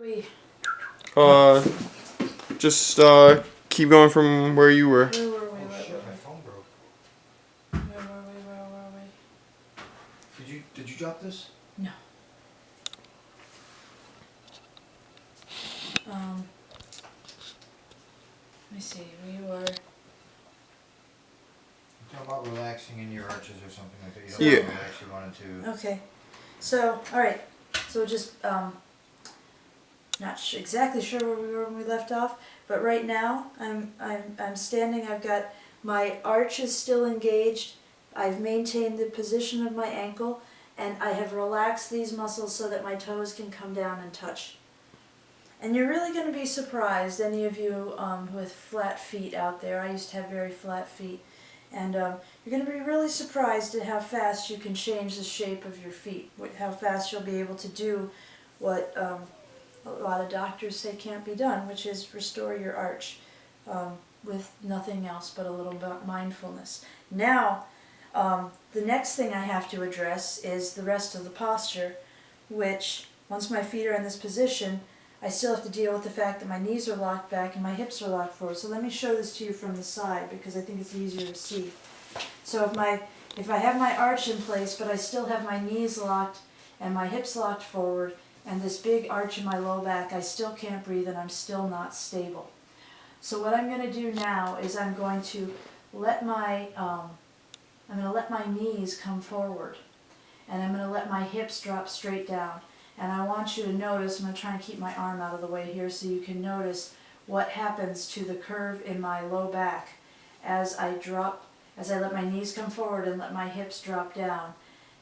We Just keep going from where you were. where were we? Oh shit, my phone broke. Where were we? Did you drop this? No. Let me see. We were. You're talking about relaxing in your arches or something like that. You don't Yeah. want to relax, you wanted to. Okay. So, all right. So just not exactly sure where we were when we left off, but right now I'm standing. I've got my arches still engaged. I've maintained the position of my ankle, and I have relaxed these muscles so that my toes can come down and touch. And you're really going to be surprised, any of you with flat feet out there. I used to have very flat feet. And you're going to be really surprised at how fast you can change the shape of your feet, how fast you'll be able to do what a lot of doctors say can't be done, which is restore your arch with nothing else but a little bit of mindfulness. Now, the next thing I have to address is the rest of the posture, which, once my feet are in this position, I still have to deal with the fact that my knees are locked back and my hips are locked forward. So let me show this to you from the side because I think it's easier to see. So if I have my arch in place but I still have my knees locked and my hips locked forward and this big arch in my low back, I still can't breathe and I'm still not stable. So what I'm going to do now is I'm going to let my knees come forward and I'm going to let my hips drop straight down. And I want you to notice, I'm going to try and keep my arm out of the way here so you can notice what happens to the curve in my low back as I let my knees come forward and let my hips drop down.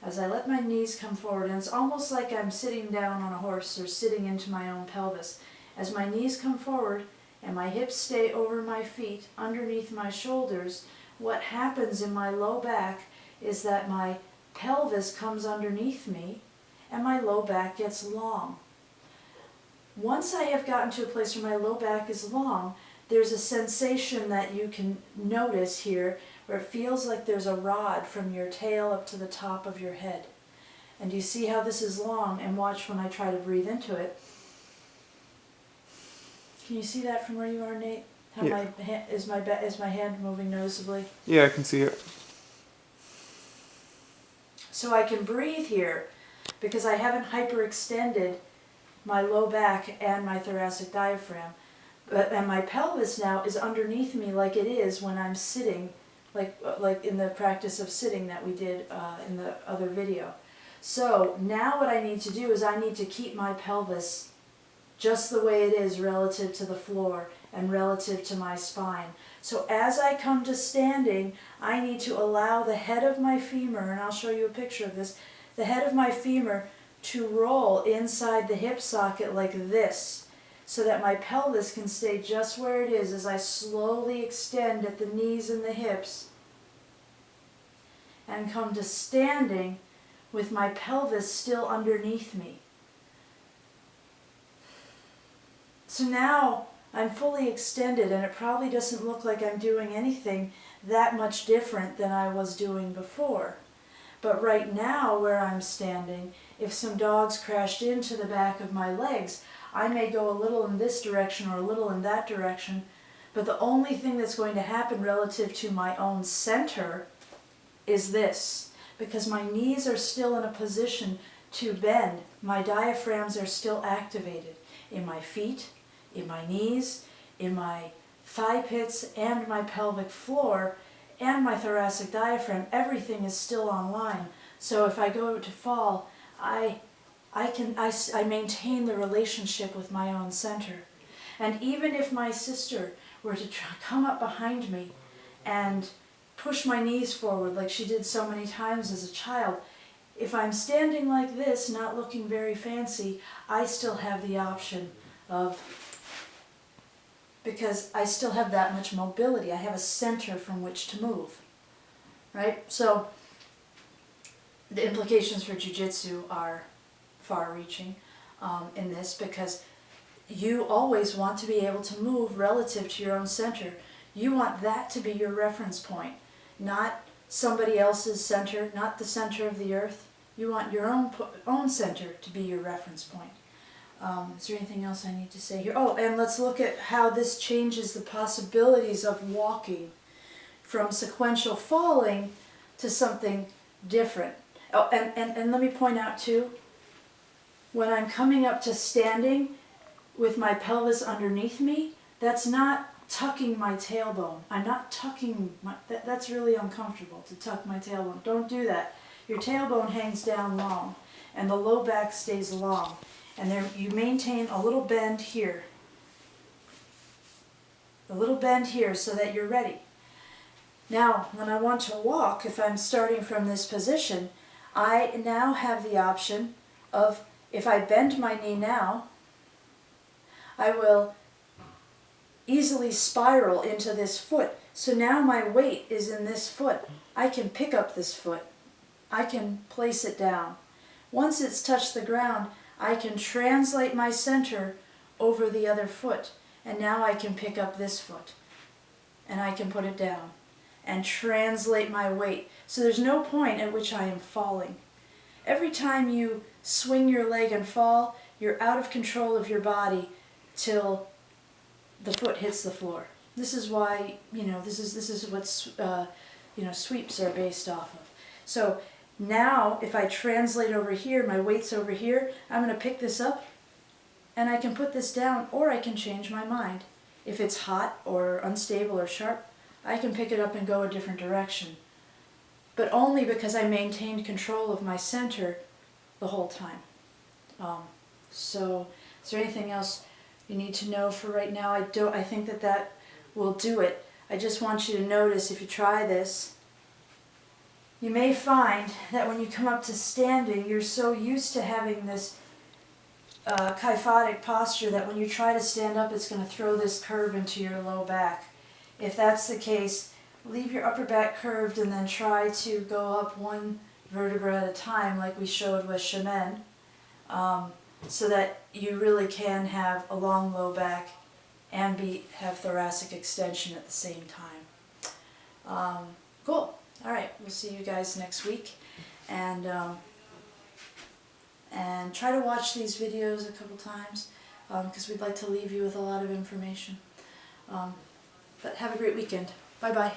As I let my knees come forward, and it's almost like I'm sitting down on a horse or sitting into my own pelvis. As my knees come forward and my hips stay over my feet, underneath my shoulders, what happens in my low back is that my pelvis comes underneath me and my low back gets long. Once I have gotten to a place where my low back is long, there's a sensation that you can notice here where it feels like there's a rod from your tail up to the top of your head. And you see how this is long, and watch when I try to breathe into it. Can you see that from where you are, Nate? How Yeah. is my hand moving noticeably? Yeah, I can see it. So I can breathe here because I haven't hyperextended my low back and my thoracic diaphragm. And my pelvis now is underneath me like it is when I'm sitting, like in the practice of sitting that we did in the other video. So now what I need to do is I need to keep my pelvis just the way it is relative to the floor and relative to my spine. So as I come to standing, I need to allow the head of my femur, and I'll show you a picture of this, the head of my femur to roll inside the hip socket like this, so that my pelvis can stay just where it is as I slowly extend at the knees and the hips and come to standing with my pelvis still underneath me. So now I'm fully extended and it probably doesn't look like I'm doing anything that much different than I was doing before. But right now where I'm standing, if some dogs crashed into the back of my legs, I may go a little in this direction or a little in that direction, but the only thing that's going to happen relative to my own center is this, because my knees are still in a position to bend. My diaphragms are still activated in my feet, in my knees, in my thigh pits, and my pelvic floor, and my thoracic diaphragm. Everything is still online. So if I go to fall, I maintain the relationship with my own center. And even if my sister were to come up behind me and push my knees forward like she did so many times as a child, if I'm standing like this, not looking very fancy, I still have the option of, because I still have that much mobility. I have a center from which to move, right? So the implications for jiu-jitsu are far-reaching in this, because you always want to be able to move relative to your own center. You want that to be your reference point, not somebody else's center, not the center of the earth. You want your own center to be your reference point. Is there anything else I need to say here? Oh, and let's look at how this changes the possibilities of walking from sequential falling to something different. Oh, and let me point out too, when I'm coming up to standing with my pelvis underneath me, that's not tucking my tailbone. I'm not tucking my, that's really uncomfortable to tuck my tailbone. Don't do that. Your tailbone hangs down long and the low back stays long. And there you maintain a little bend here. A little bend here so that you're ready. Now, when I want to walk, if I'm starting from this position, I now have the option of, if I bend my knee now, I will easily spiral into this foot. So now my weight is in this foot. I can pick up this foot. I can place it down. Once it's touched the ground, I can translate my center over the other foot. And now I can pick up this foot. And I can put it down. And translate my weight. So there's no point at which I am falling. Every time you swing your leg and fall, you're out of control of your body till the foot hits the floor. This is why, this is what sweeps are based off of. So now if I translate over here, my weight's over here, I'm going to pick this up and I can put this down, or I can change my mind. If it's hot or unstable or sharp, I can pick it up and go a different direction. But only because I maintained control of my center the whole time. So is there anything else you need to know for right now? I think that will do it. I just want you to notice, if you try this, you may find that when you come up to standing, you're so used to having this kyphotic posture that when you try to stand up, it's going to throw this curve into your low back. If that's the case, leave your upper back curved and then try to go up one vertebra at a time, like we showed with Shaman, so that you really can have a long low back and have thoracic extension at the same time. Cool. All right, we'll see you guys next week, and try to watch these videos a couple times, because we'd like to leave you with a lot of information. But have a great weekend. Bye-bye.